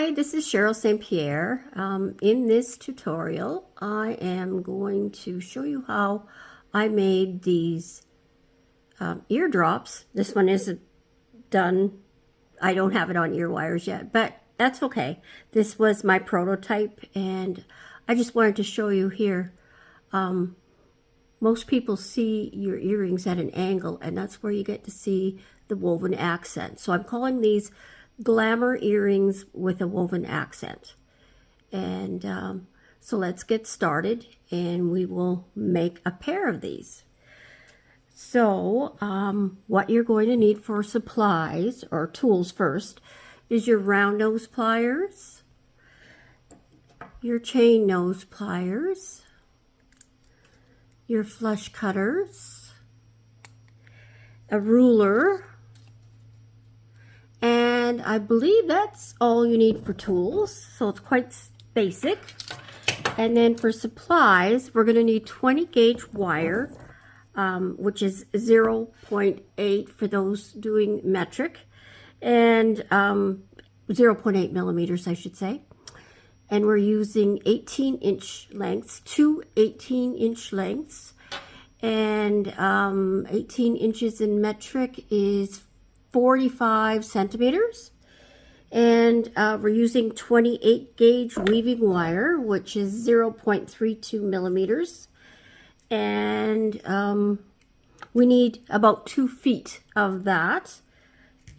Hi, this is Cheryl St.Pierre. In this tutorial, I am going to show you how I made these eardrops. This one isn't done. I don't have it on ear wires yet, but that's okay. This was my prototype, and I just wanted to show you here. Most people see your earrings at an angle, and that's where you get to see the woven accent. So I'm calling these Glamour earrings with a woven accent. And so let's get started, and we will make a pair of these. So what you're going to need for supplies or tools first is your round nose pliers, your chain nose pliers, your flush cutters, a ruler, and I believe that's all you need for tools, so it's quite basic. And then for supplies, we're going to need 20 gauge wire, which is 0.8 for those doing metric, and 0.8 millimeters, I should say. And we're using 18-inch lengths, two 18-inch lengths, and 18 inches in metric is 45 centimeters. And we're using 28 gauge weaving wire, which is 0.32 millimeters. And we need about 2 feet of that.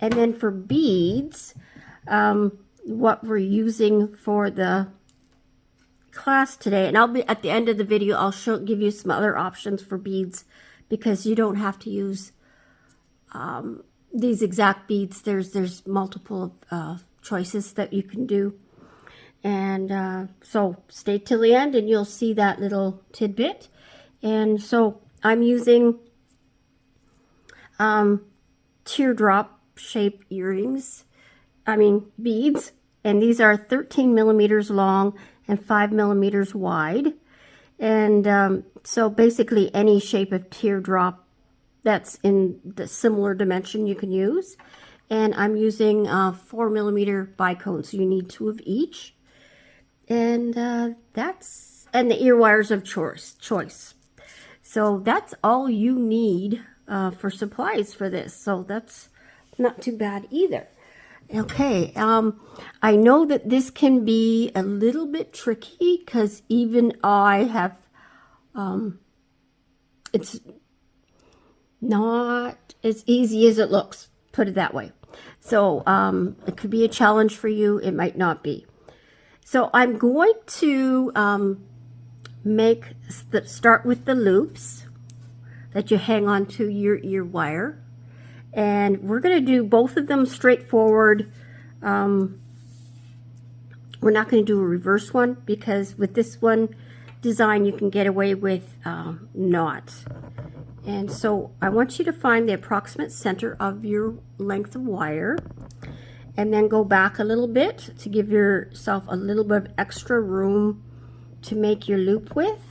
And then for beads, what we're using for the class today, and I'll be at the end of the video, I'll give you some other options for beads, because you don't have to use these exact beads. There's multiple choices that you can do. And so stay till the end and you'll see that little tidbit. And so I'm using teardrop shape earrings, beads, and these are 13 millimeters long and 5 millimeters wide. And so basically any shape of teardrop that's in the similar dimension you can use. And I'm using 4 millimeter bicones, so you need 2 of each. And and the ear wires of choice. So that's all you need for supplies for this. So that's not too bad either. Okay, I know that this can be a little bit tricky, because even I have, it's not as easy as it looks, put it that way. So it could be a challenge for you, it might not be. So I'm going to start with the loops that you hang on to your ear wire. And we're going to do both of them straightforward. We're not going to do a reverse one, because with this one design you can get away with knots. And so I want you to find the approximate center of your length of wire, and then go back a little bit to give yourself a little bit of extra room to make your loop with.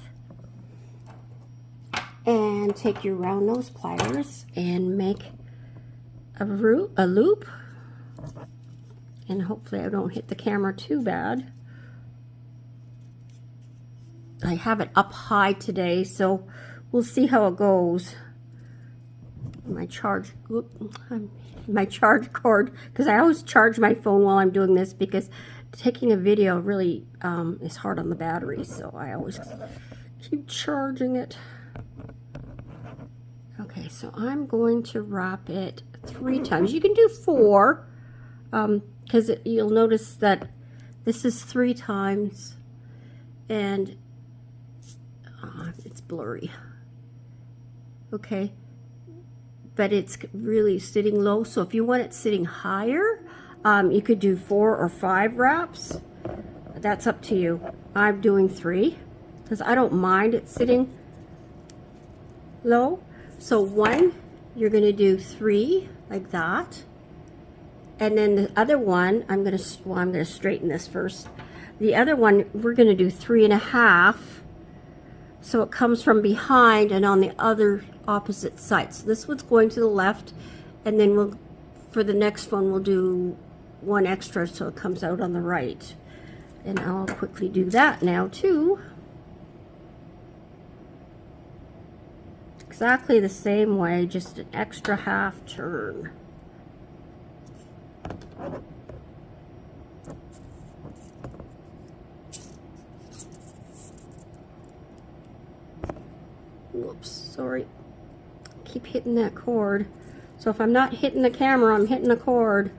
And take your round nose pliers and make a loop, and hopefully I don't hit the camera too bad. I have it up high today, so we'll see how it goes. My charge cord, because I always charge my phone while I'm doing this, because taking a video really is hard on the battery, so I always keep charging it. Okay, so I'm going to wrap it 3 times. You can do 4, because you'll notice that this is 3 times, and it's blurry. Okay, but it's really sitting low, so if you want it sitting higher, you could do 4 or 5 wraps. That's up to you. I'm doing 3, because I don't mind it sitting low. So 1, you're going to do 3 like that, and then the other one, I'm going to straighten this first. The other one, we're going to do 3.5, so it comes from behind and on the other opposite side. So this one's going to the left, and then for the next one we'll do one extra so it comes out on the right. And I'll quickly do that now too. Exactly the same way, just an extra half turn. Whoops, sorry. Keep hitting that cord. So if I'm not hitting the camera, I'm hitting the cord.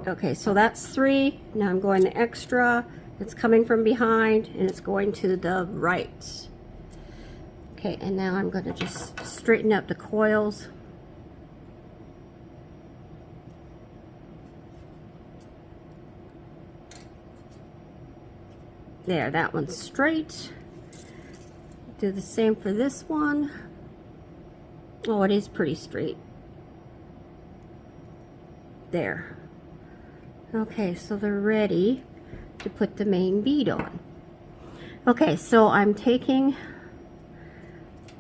Okay, so that's 3. Now I'm going the extra. It's coming from behind and it's going to the right. Okay, and now I'm going to just straighten up the coils. There, that one's straight. Do the same for this one. Oh, it is pretty straight. There. Okay, so they're ready to put the main bead on. Okay, so I'm taking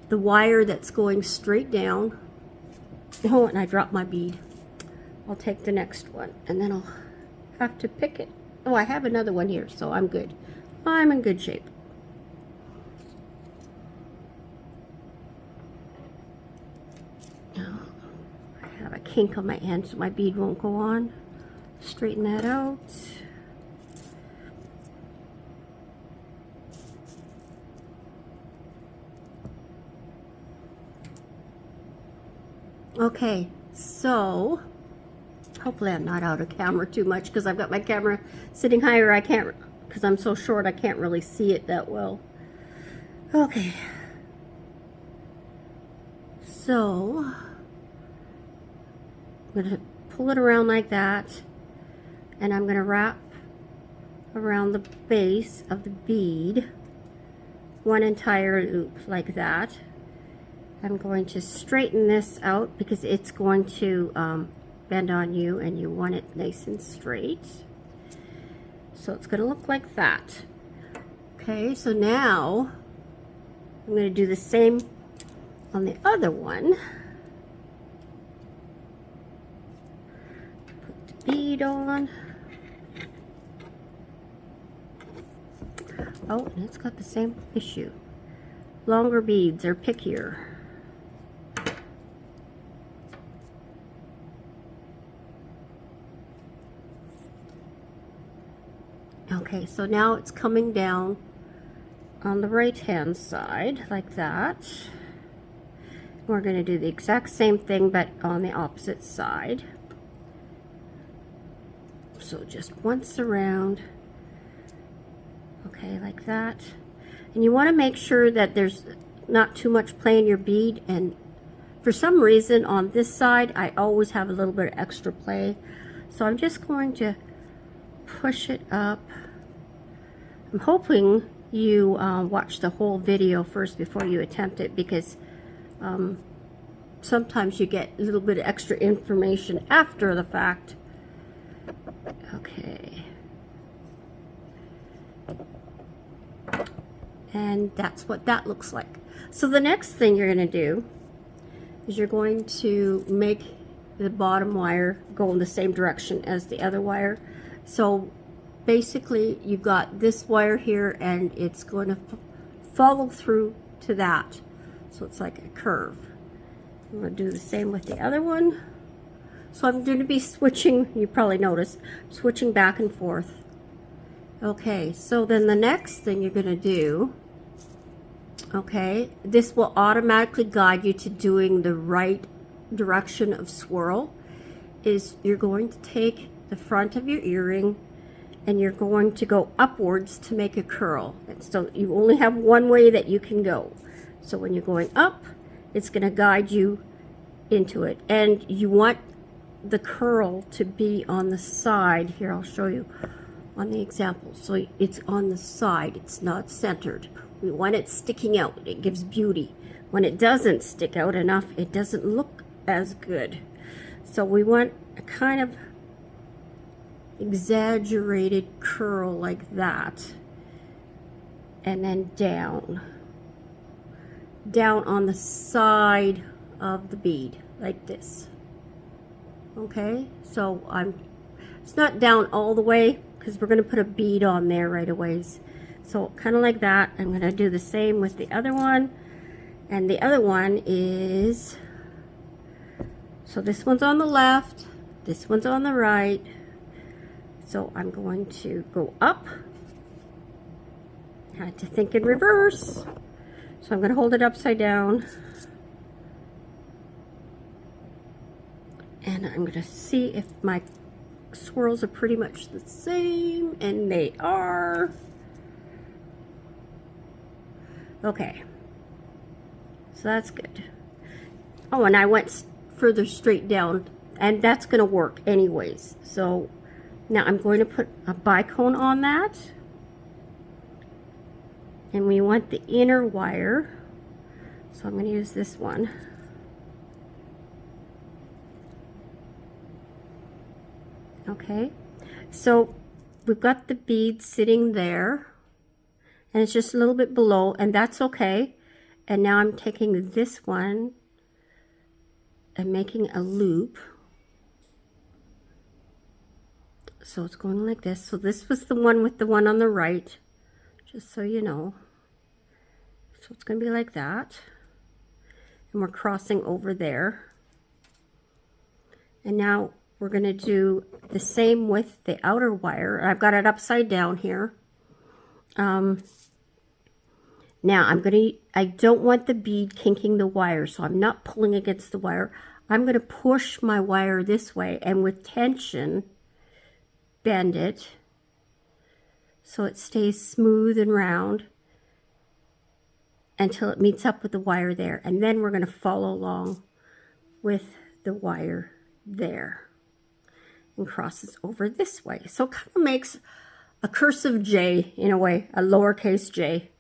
the wire that's going straight down. Oh, and I dropped my bead. I'll take the next one and then I'll have to pick it. Oh, I have another one here, so I'm good. I'm in good shape. Oh, I have a kink on my end so my bead won't go on. Straighten that out. Okay, so hopefully I'm not out of camera too much because I've got my camera sitting higher. I can't, because I'm so short, I can't really see it that well. Okay, so I'm going to pull it around like that, and I'm going to wrap around the base of the bead one entire loop like that. I'm going to straighten this out because it's going to bend on you and you want it nice and straight. So it's going to look like that. Okay, so now I'm going to do the same on the other one. Put the bead on. Oh, and it's got the same issue. Longer beads are pickier. Okay, so now it's coming down on the right hand side like that. We're going to do the exact same thing but on the opposite side. So just once around. Okay, like that. And you want to make sure that there's not too much play in your bead, and for some reason on this side I always have a little bit of extra play. So I'm just going to push it up. I'm hoping you watch the whole video first before you attempt it, because sometimes you get a little bit of extra information after the fact. Okay. And that's what that looks like. So the next thing you're going to do is you're going to make the bottom wire go in the same direction as the other wire. So basically you've got this wire here and it's going to follow through to that. So it's like a curve. I'm going to do the same with the other one. So I'm going to be switching, you probably noticed, switching back and forth. Okay, so then the next thing you're going to do, okay, this will automatically guide you to doing the right direction of swirl, is you're going to take the front of your earring and you're going to go upwards to make a curl. And so you only have one way that you can go. So when you're going up, it's going to guide you into it. And you want the curl to be on the side. Here, I'll show you on the example. So it's on the side, it's not centered. We want it sticking out. It gives beauty. When it doesn't stick out enough, it doesn't look as good. So we want a kind of exaggerated curl like that, and then down on the side of the bead. like this. Okay, so it's not down all the way because we're going to put a bead on there right away. So kind of like that. I'm going to do the same with the other one. And the other one is, so this one's on the left, this one's on the right. So I'm going to go up. I had to think in reverse. So I'm going to hold it upside down. And I'm going to see if my swirls are pretty much the same, and they are. Okay. So that's good. Oh, and I went further straight down, and that's going to work anyways. So now I'm going to put a bicone on that. And we want the inner wire. So I'm going to use this one. Okay, so we've got the bead sitting there, and it's just a little bit below, and that's okay. And now I'm taking this one and making a loop. So it's going like this. So this was the one with the one on the right, just so you know. So it's going to be like that. And we're crossing over there. And now we're going to do the same with the outer wire. I've got it upside down here. Now I don't want the bead kinking the wire, so I'm not pulling against the wire. I'm going to push my wire this way, and with tension, bend it so it stays smooth and round until it meets up with the wire there. And then we're going to follow along with the wire there. And crosses over this way. So it kind of makes a cursive J in a way, a lowercase j.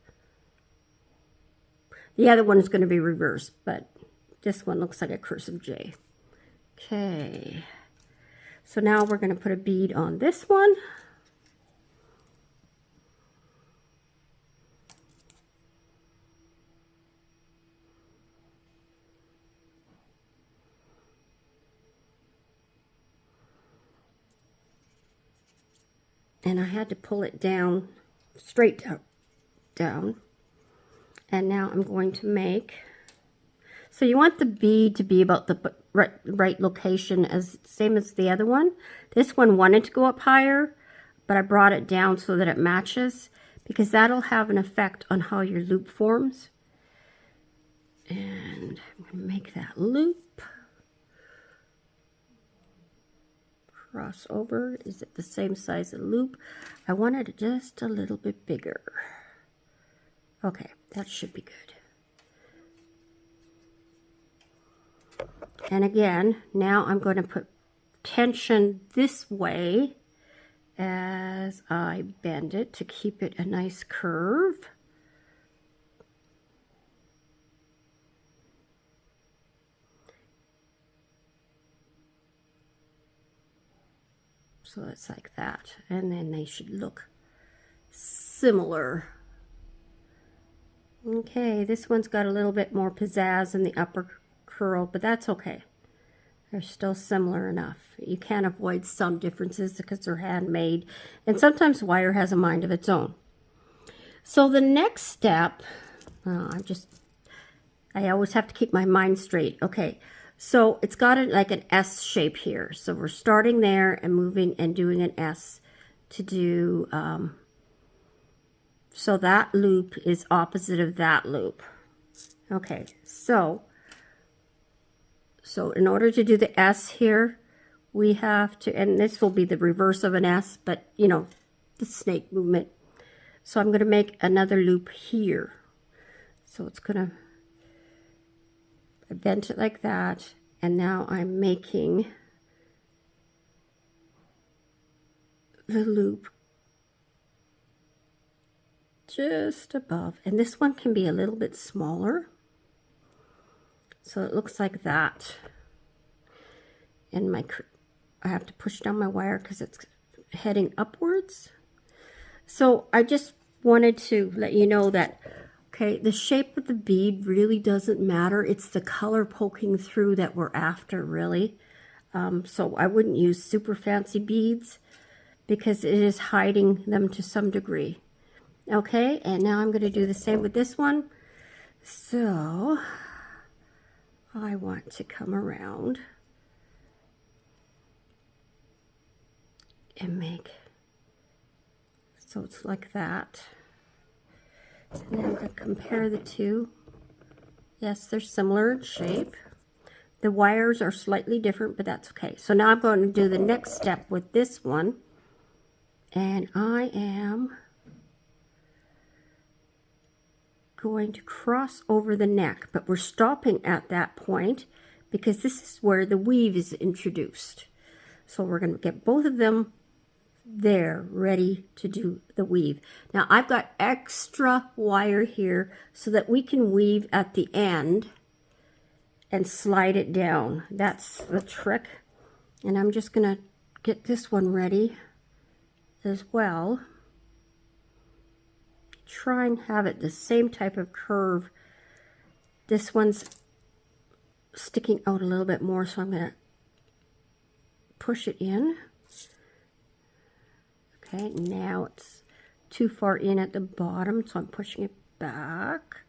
The other one is going to be reversed, but this one looks like a cursive J. Okay. So now we're going to put a bead on this one. And I had to pull it down, straight down. And now I'm going to make, so you want the bead to be about the right location, as same as the other one. This one wanted to go up higher, but I brought it down so that it matches, because that'll have an effect on how your loop forms. And I'm going to make that loop. Cross over. Is it the same size of the loop? I wanted it just a little bit bigger. Okay, that should be good. And again, now I'm going to put tension this way as I bend it to keep it a nice curve. So it's like that, and then they should look similar. Okay, this one's got a little bit more pizzazz in the upper curl, but that's okay. They're still similar enough. You can't avoid some differences because they're handmade, and sometimes wire has a mind of its own. So the next step, I always have to keep my mind straight. Okay. So it's got like an S shape here. So we're starting there and moving and doing an S to do, so that loop is opposite of that loop. Okay, so in order to do the S here, we have to, and this will be the reverse of an S, but you know, the snake movement. So I'm going to make another loop here. So it's going to, I bent it like that, and now I'm making the loop just above, and this one can be a little bit smaller, so it looks like that. And I have to push down my wire because it's heading upwards. So I just wanted to let you know that, Okay, the shape of the bead really doesn't matter. It's the color poking through that we're after, really. So I wouldn't use super fancy beads because it is hiding them to some degree. Okay, and now I'm going to do the same with this one. So I want to come around and make, so it's like that. And then I'm going to compare the two. Yes, they're similar in shape. The wires are slightly different, but that's okay. So now I'm going to do the next step with this one. And I am going to cross over the neck, but we're stopping at that point because this is where the weave is introduced. So we're going to get both of them there ready to do the weave. Now I've got extra wire here so that we can weave at the end and slide it down. That's the trick. And I'm just going to get this one ready as well. Try and have it the same type of curve. This one's sticking out a little bit more, so I'm going to push it in. Okay, now it's too far in at the bottom, so I'm pushing it back.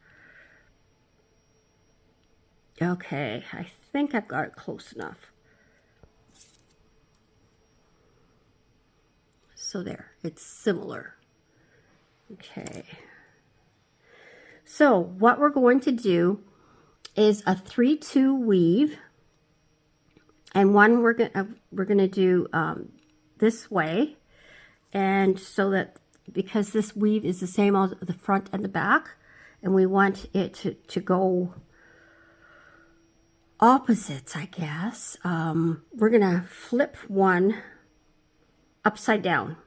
Okay, I think I've got it close enough. So there, it's similar. Okay. So what we're going to do is a 3-2 weave, and one we're gonna do this way. And so that, because this weave is the same on the front and the back, and we want it to go opposites, I guess, we're going to flip one upside down.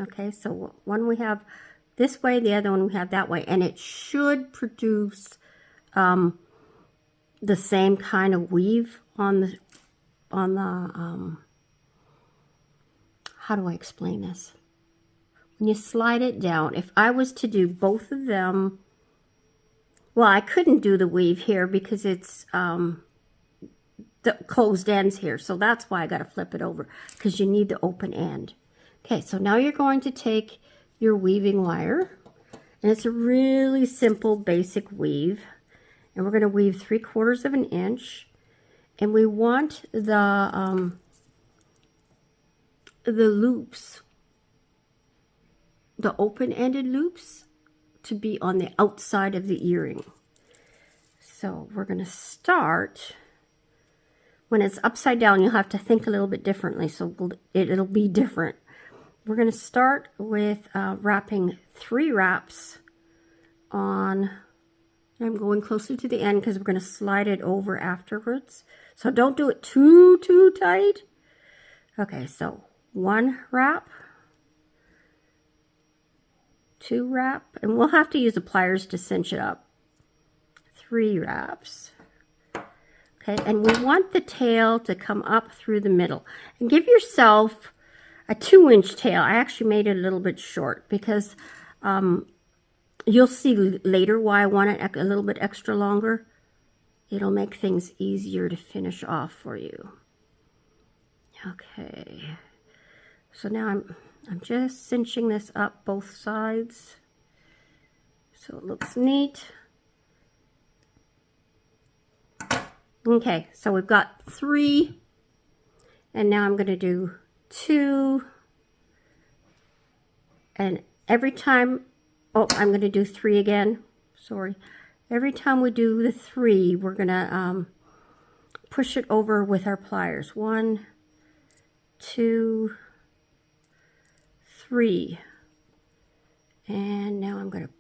Okay, so one we have this way, the other one we have that way, and it should produce the same kind of weave on the how do I explain this? When you slide it down, if I was to do both of them, well, I couldn't do the weave here because it's the closed ends here. So that's why I got to flip it over, because you need the open end. Okay, so now you're going to take your weaving wire, and it's a really simple basic weave. And we're going to weave 3/4 of an inch, and we want the loops, the open-ended loops, to be on the outside of the earring. So we're going to start, when it's upside down, you'll have to think a little bit differently, so it'll be different. We're going to start with wrapping 3 wraps on, I'm going closer to the end because we're going to slide it over afterwards. So don't do it too tight. Okay, so 1 wrap, 2 wrap, and we'll have to use the pliers to cinch it up. 3 wraps. Okay, and we want the tail to come up through the middle. And give yourself a 2-inch tail. I actually made it a little bit short because you'll see later why I want it a little bit extra longer. It'll make things easier to finish off for you. Okay. So now I'm just cinching this up both sides so it looks neat. Okay, so we've got 3, and now I'm going to do 2, and every time, oh, I'm going to do 3 again, sorry. Every time we do the 3, we're going to push it over with our pliers. 1, 2, 3, and now I'm going to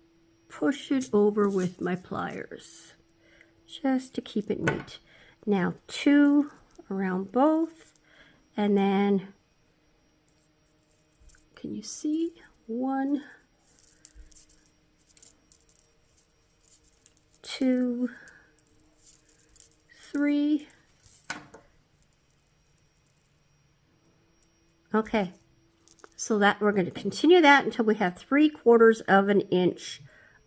push it over with my pliers just to keep it neat. Now 2 around both, and then, can you see? 1, 2, 3. Okay, so that we're going to continue that until we have 3/4 of an inch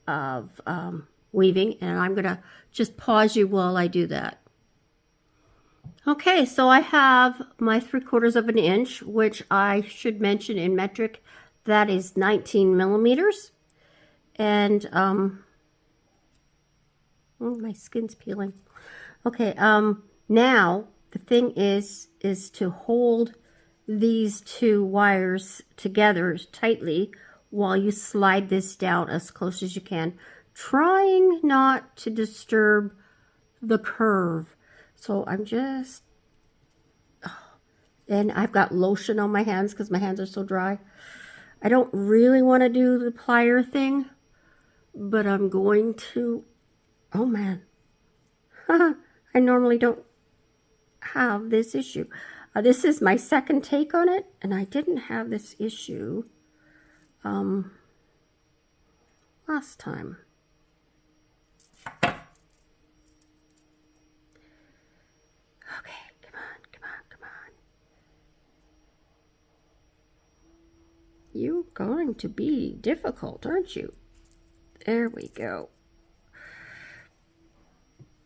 of weaving, and I'm gonna just pause you while I do that. Okay, so I have my 3/4 of an inch, which I should mention in metric, that is 19 millimeters. And oh, my skin's peeling. Okay, now the thing is to hold these two wires together tightly while you slide this down as close as you can, trying not to disturb the curve. So I'm just, and I've got lotion on my hands because my hands are so dry. I don't really want to do the plier thing, but I'm going to. Oh man, I normally don't have this issue. This is my second take on it, and I didn't have this issue last time. Okay, come on, come on, come on. You're going to be difficult, aren't you? There we go.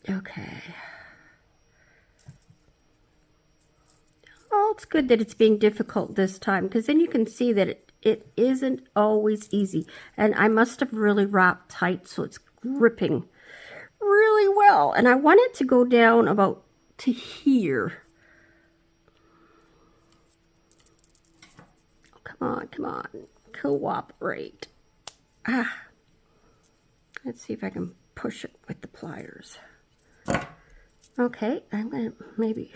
Okay. Oh, it's good that it's being difficult this time, because then you can see that it isn't always easy. And I must have really wrapped tight, so it's gripping really well. And I want it to go down about to here. Oh, come on, come on. Cooperate. Let's see if I can push it with the pliers. Okay, I'm going to maybe...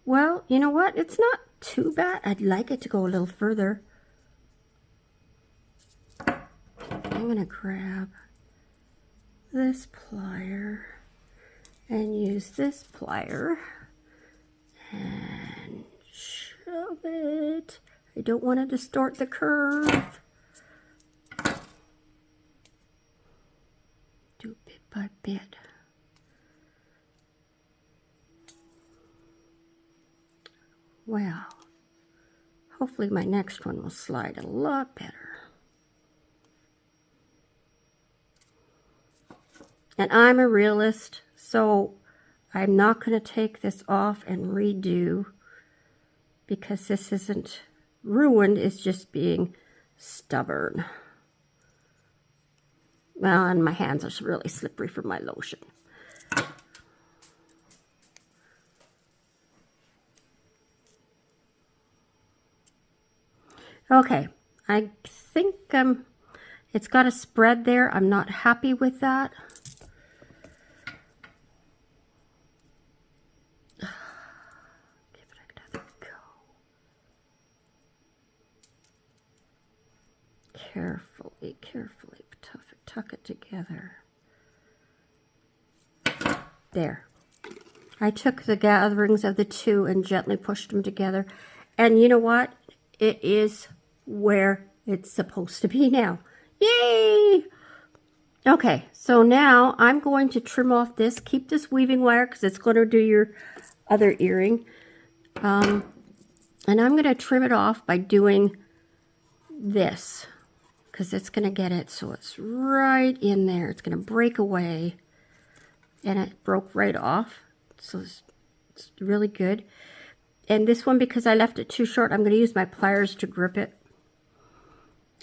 Well, you know what? It's not too bad. I'd like it to go a little further. I'm going to grab this plier and use this plier and shove it. I don't want to distort the curve. Do bit by bit. Well, hopefully my next one will slide a lot better. And I'm a realist, so I'm not going to take this off and redo, because this isn't ruined, it's just being stubborn. Well, and my hands are really slippery from my lotion. Okay, I think it's got a spread there. I'm not happy with that. Give it another go. Carefully, carefully tuck it together. There. I took the gatherings of the two and gently pushed them together. And you know what? It is where it's supposed to be now. Yay! Okay, so now I'm going to trim off this. Keep this weaving wire because it's going to do your other earring. And I'm going to trim it off by doing this, because it's going to get it so it's right in there. It's going to break away. And it broke right off. So it's really good. And this one, because I left it too short, I'm going to use my pliers to grip it.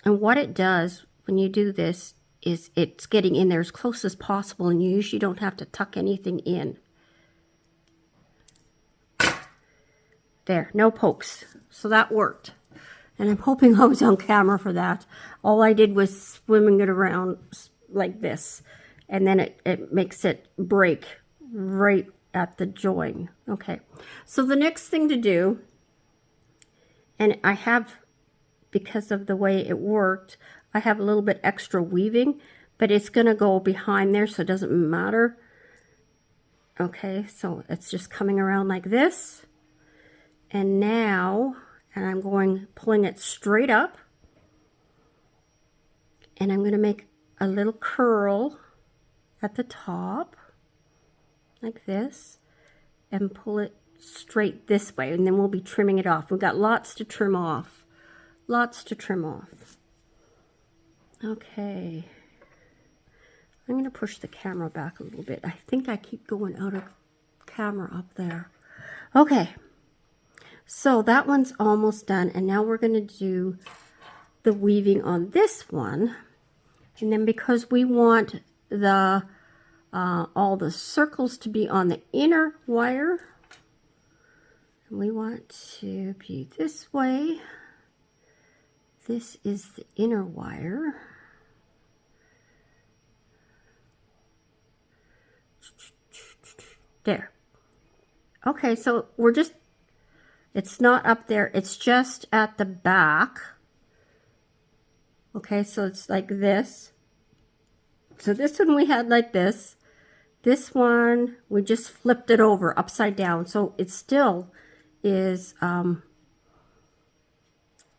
And what it does when you do this is it's getting in there as close as possible, and you usually don't have to tuck anything in. There, no pokes. So that worked. And I'm hoping I was on camera for that. All I did was swimming it around like this. And then it makes it break right at the join. Okay, so the next thing to do, and I have, because of the way it worked, I have a little bit extra weaving, but it's going to go behind there, so it doesn't matter. Okay, so it's just coming around like this. And now, and I'm pulling it straight up, and I'm going to make a little curl at the top like this, and pull it straight this way, and then we'll be trimming it off. We've got lots to trim off. Lots to trim off. Okay. I'm going to push the camera back a little bit. I think I keep going out of camera up there. Okay. So that one's almost done, and now we're going to do the weaving on this one. And then because we want the all the circles to be on the inner wire, and we want to be this way. This is the inner wire. There. Okay, so we're just, it's not up there, it's just at the back. Okay, so it's like this. So this one we had like this. This one, we just flipped it over upside down. So it still is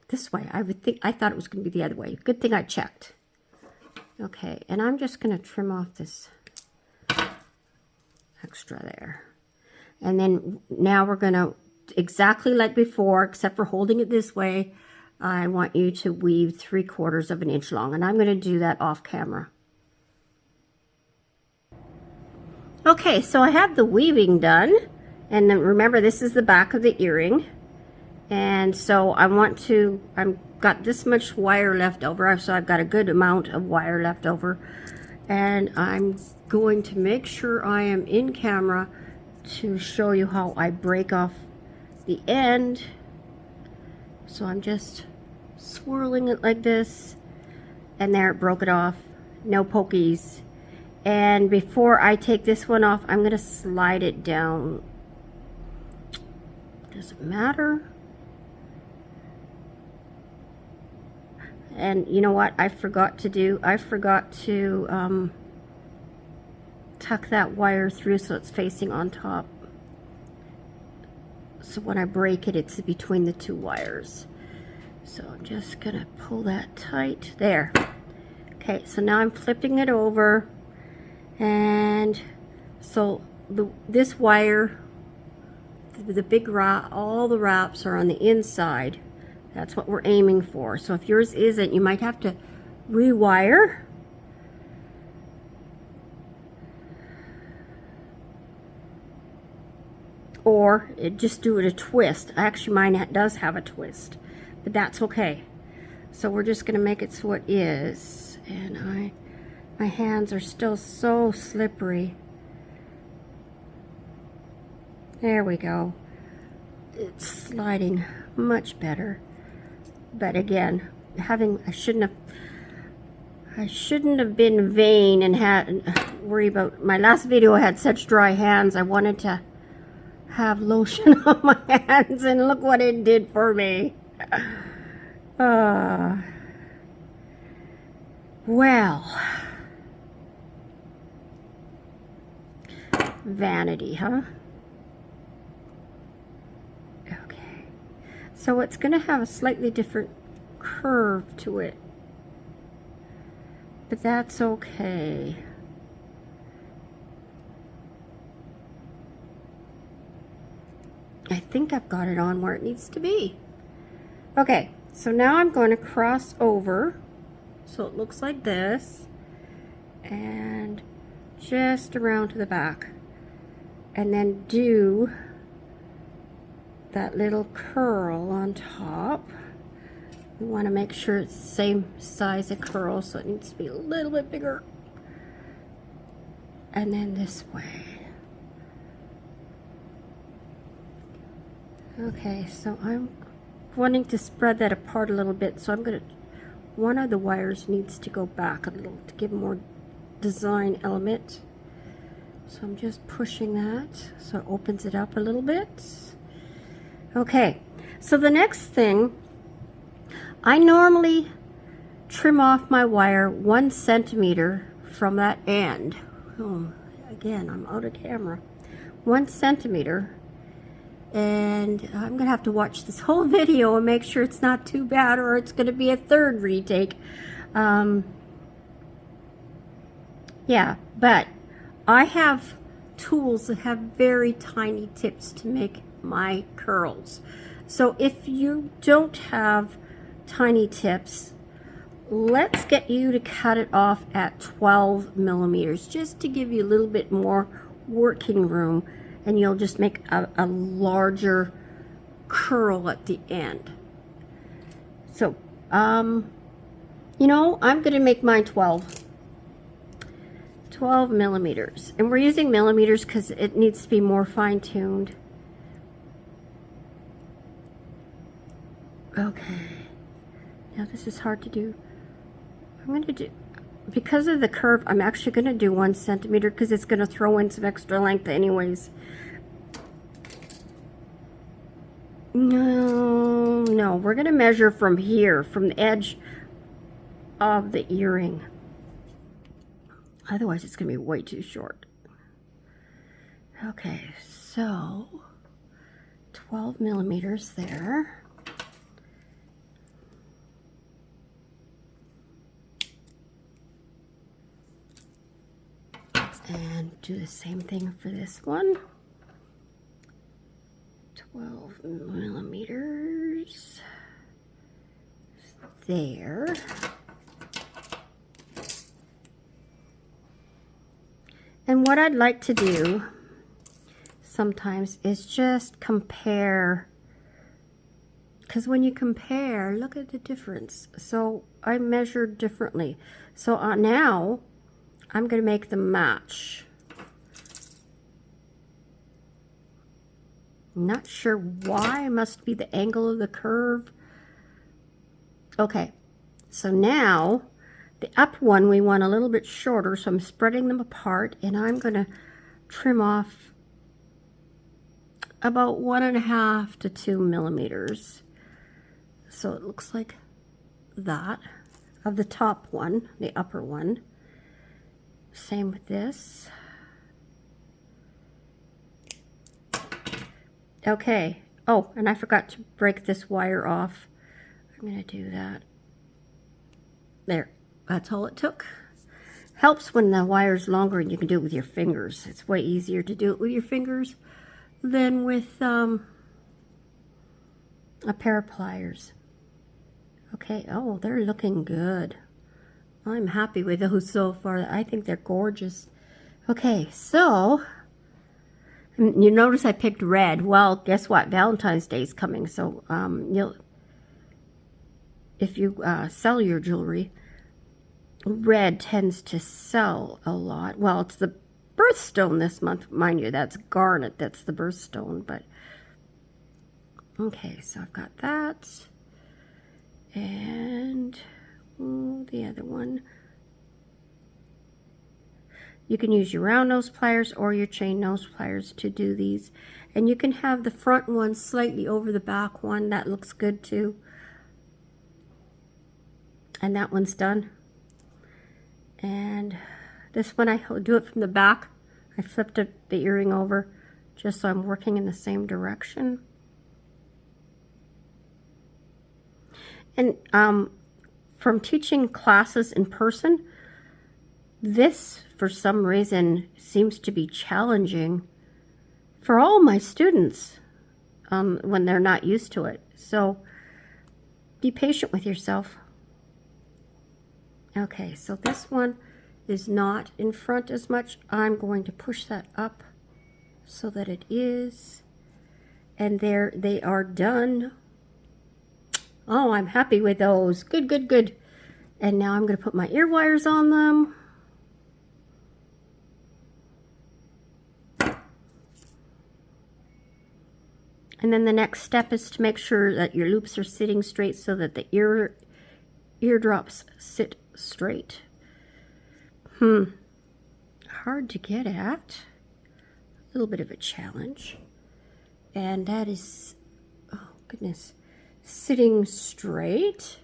this way. I thought it was going to be the other way. Good thing I checked. Okay, and I'm just going to trim off this extra there. And then now we're going to, exactly like before, except for holding it this way, I want you to weave 3/4 of an inch long. And I'm going to do that off camera. Okay, so I have the weaving done. And then remember, this is the back of the earring. And so I want to, I've got this much wire left over, so I've got a good amount of wire left over. And I'm going to make sure I am in camera to show you how I break off the end. So I'm just swirling it like this, and there, it broke it off. No pokies. And before I take this one off, I'm going to slide it down. Does it matter? And you know what I forgot to do? I forgot to tuck that wire through so it's facing on top. So when I break it, it's between the two wires. So I'm just gonna pull that tight. There. Okay, so now I'm flipping it over. And so this wire, the big wrap, all the wraps are on the inside. That's what we're aiming for. So if yours isn't, you might have to rewire. Or just do it a twist. Actually, mine does have a twist, but that's okay. So we're just gonna make it so it is. And my hands are still so slippery. There we go. It's sliding much better. But again, I shouldn't have been vain and worry about, my last video I had such dry hands. I wanted to have lotion on my hands, and look what it did for me. Well, vanity, huh? Okay, so it's going to have a slightly different curve to it, but that's okay. I think I've got it on where it needs to be. Okay, so now I'm going to cross over so it looks like this, and just around to the back, and then do that little curl on top. We want to make sure it's the same size of curl, so it needs to be a little bit bigger. And then this way. Okay, so I'm wanting to spread that apart a little bit, so I'm going to, one of the wires needs to go back a little to give more design element. So I'm just pushing that so it opens it up a little bit. Okay, so the next thing, I normally trim off my wire 1 centimeter from that end. Oh, again, I'm out of camera. 1 centimeter. And I'm gonna have to watch this whole video and make sure it's not too bad, or it's gonna be a third retake. Yeah, but I have tools that have very tiny tips to make my curls. So if you don't have tiny tips, let's get you to cut it off at 12 millimeters, just to give you a little bit more working room, and you'll just make a larger curl at the end. So, you know, I'm going to make mine 12 millimeters. And we're using millimeters because it needs to be more fine-tuned. Okay. Now this is hard to do. I'm going to do, because of the curve, I'm actually going to do 1 centimeter because it's going to throw in some extra length anyways. No, we're going to measure from here, from the edge of the earring. Otherwise, it's going to be way too short. Okay, so 12 millimeters there. And do the same thing for this one. 12 millimeters there. And what I'd like to do sometimes is just compare, because when you compare, look at the difference. So I measured differently. So now I'm going to make them match. Not sure why. It must be the angle of the curve. Okay, so now the up one we want a little bit shorter, so I'm spreading them apart, and I'm going to trim off about 1.5 to 2 millimeters. So it looks like that of the top one, the upper one. Same with this. Okay. Oh, and I forgot to break this wire off. I'm going to do that. There. That's all it took. Helps when the wire's longer and you can do it with your fingers. It's way easier to do it with your fingers than with a pair of pliers. Okay. Oh, they're looking good. I'm happy with those so far. I think they're gorgeous. Okay, so you notice I picked red. Well, guess what? Valentine's Day is coming, so if you sell your jewelry, red tends to sell a lot. Well, it's the birthstone this month, mind you. That's garnet. That's the birthstone. But okay, so I've got that, and the other one. You can use your round nose pliers or your chain nose pliers to do these. And you can have the front one slightly over the back one. That looks good too. And that one's done. And this one, I do it from the back. I flipped the earring over just so I'm working in the same direction. And from teaching classes in person, this, for some reason, seems to be challenging for all my students when they're not used to it. So be patient with yourself. Okay, so this one is not in front as much. I'm going to push that up so that it is. And there they are done. Oh, I'm happy with those. Good, good, good. And now I'm going to put my ear wires on them. And then the next step is to make sure that your loops are sitting straight so that the eardrops sit straight. Hard to get at. A little bit of a challenge. And that is, oh goodness, sitting straight.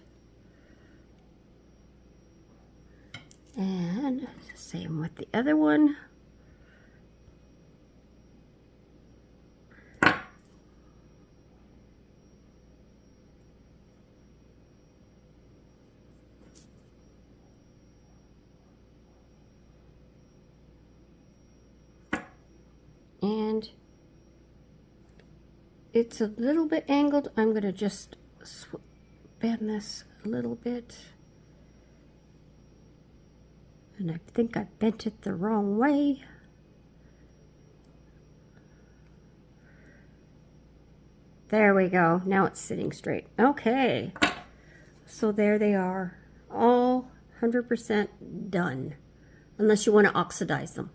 And same with the other one. And it's a little bit angled. I'm going to just bend this a little bit. And I think I bent it the wrong way. There we go. Now it's sitting straight. Okay. So there they are. All 100% done. Unless you want to oxidize them.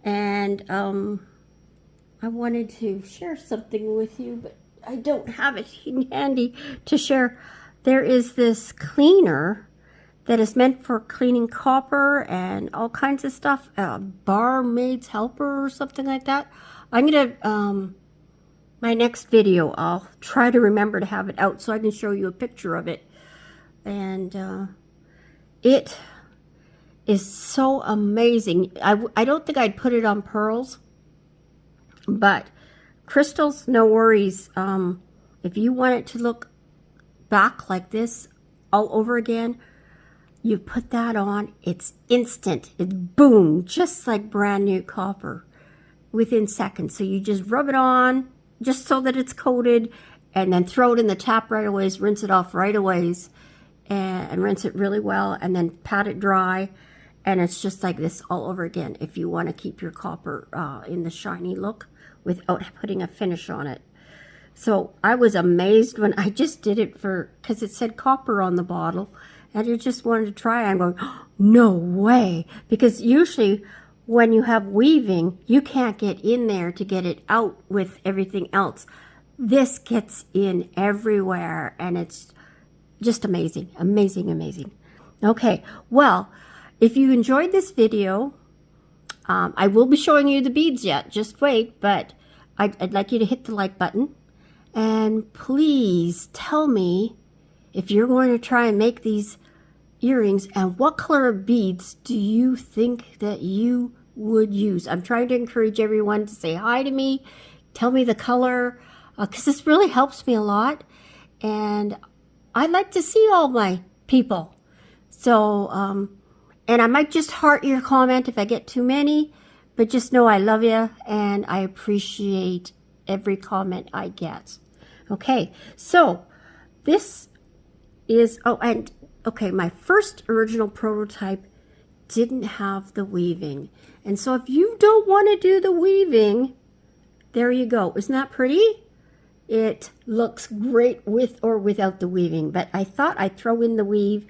And I wanted to share something with you, but I don't have it handy to share. There is this cleaner that is meant for cleaning copper and all kinds of stuff. Barmaid's Helper or something like that. I'm going to, my next video, I'll try to remember to have it out so I can show you a picture of it. And it is so amazing. I don't think I'd put it on pearls, but crystals, no worries. If you want it to look back like this all over again, you put that on, it's instant. It's boom, just like brand new copper within seconds. So you just rub it on just so that it's coated, and then throw it in the tap right away, rinse it off right away, and rinse it really well, and then pat it dry, and it's just like this all over again if you want to keep your copper in the shiny look without putting a finish on it. So I was amazed when I just did it because it said copper on the bottle, and I just wanted to try it. I'm going, oh, no way, because usually when you have weaving, you can't get in there to get it out with everything else. This gets in everywhere, and it's just amazing, amazing, amazing. Okay, well, if you enjoyed this video, I will be showing you the beads yet. Just wait, but I'd like you to hit the like button. And please tell me if you're going to try and make these earrings, and what color of beads do you think that you would use. I'm trying to encourage everyone to say hi to me, tell me the color, because this really helps me a lot, and I'd like to see all my people. So, and I might just heart your comment if I get too many, but just know I love you, and I appreciate every comment I get. Okay, so this is, oh, and okay, my first original prototype didn't have the weaving. And so if you don't want to do the weaving, there you go. Isn't that pretty? It looks great with or without the weaving, but I thought I'd throw in the weave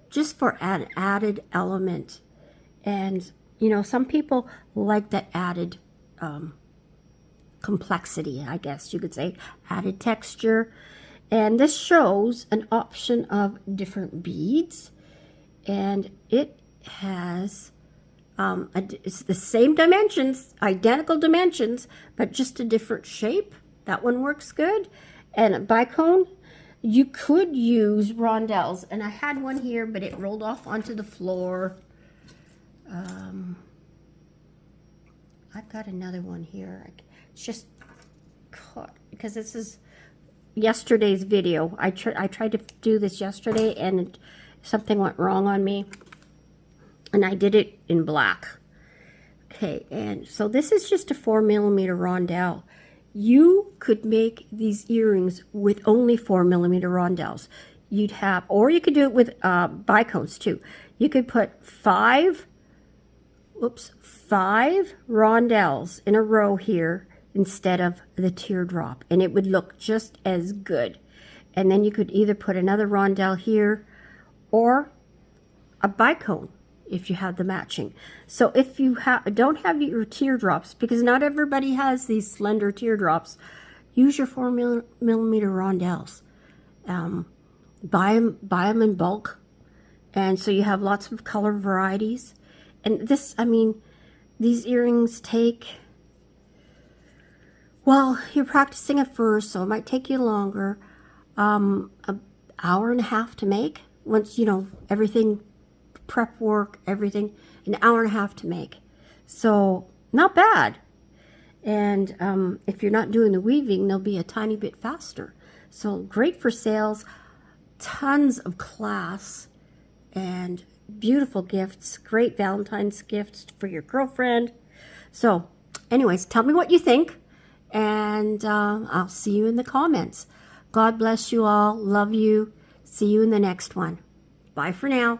just for an added element. And, you know, some people like that added complexity, I guess you could say, added texture. And this shows an option of different beads, and it has it's the same dimensions, identical dimensions, but just a different shape. That one works good. And a bicone, you could use rondelles, and I had one here, but it rolled off onto the floor. I've got another one here. It's just caught because this is yesterday's video. I tried to do this yesterday, and something went wrong on me, and I did it in black. Okay, and so this is just a 4mm rondelle. You could make these earrings with only 4mm rondelles. You'd have, or you could do it with bicones too. You could put five rondelles in a row here instead of the teardrop, and it would look just as good. And then you could either put another rondelle here or a bicone if you have the matching. So if you don't have your teardrops, because not everybody has these slender teardrops, use your 4mm rondelles. Buy them in bulk, and so you have lots of color varieties. And this, I mean, these earrings take, well, you're practicing at first, so it might take you longer. An hour and a half to make. Once, you know, everything, prep work, everything, an hour and a half to make. So, not bad. And if you're not doing the weaving, they'll be a tiny bit faster. So, great for sales. Tons of class and beautiful gifts. Great Valentine's gifts for your girlfriend. So, anyways, tell me what you think. and I'll see you in the comments. God bless you all. Love you. See you in the next one. Bye for now.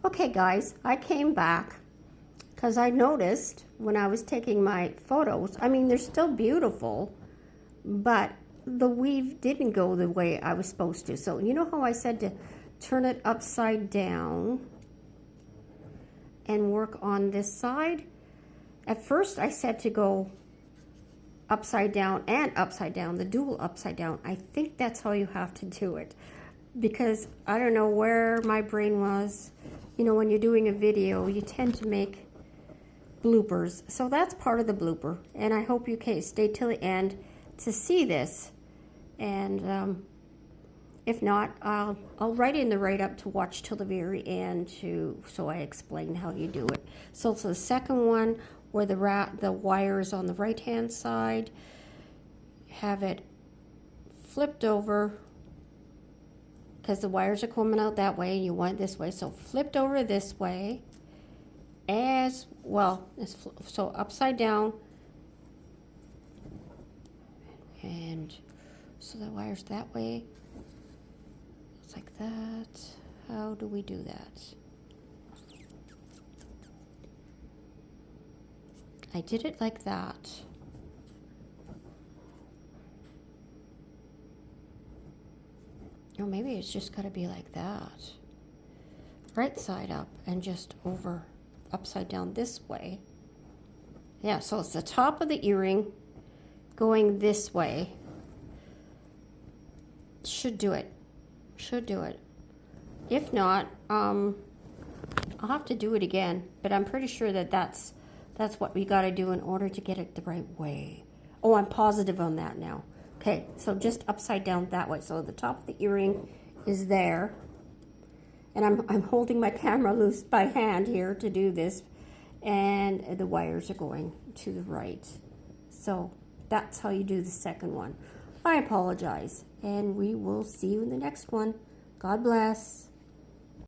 Okay, guys, I came back because I noticed when I was taking my photos, I mean, they're still beautiful, but the weave didn't go the way I was supposed to. So you know how I said to turn it upside down and work on this side? At first I said to go upside down and upside down, the dual upside down. I think that's how you have to do it, because I don't know where my brain was. You know, when you're doing a video, you tend to make bloopers. So that's part of the blooper, and I hope you can stay till the end to see this. And if not, I'll write in the write-up to watch till the very end so I explain how you do it. So it's the second one where the wire is on the right-hand side. Have it flipped over because the wires are coming out that way and you want it this way. So flipped over this way as well. So upside down. And so the wire's that way. It's like that. How do we do that? I did it like that. Or maybe it's just got to be like that. Right side up and just over upside down this way. Yeah, so it's the top of the earring going this way. Should do it. Should do it. If not, I'll have to do it again, but I'm pretty sure that that's what we got to do in order to get it the right way. Oh, I'm positive on that now. Okay, so just upside down that way. So the top of the earring is there, and I'm holding my camera loose by hand here to do this, and the wires are going to the right. So that's how you do the second one. I apologize, and we will see you in the next one. God bless.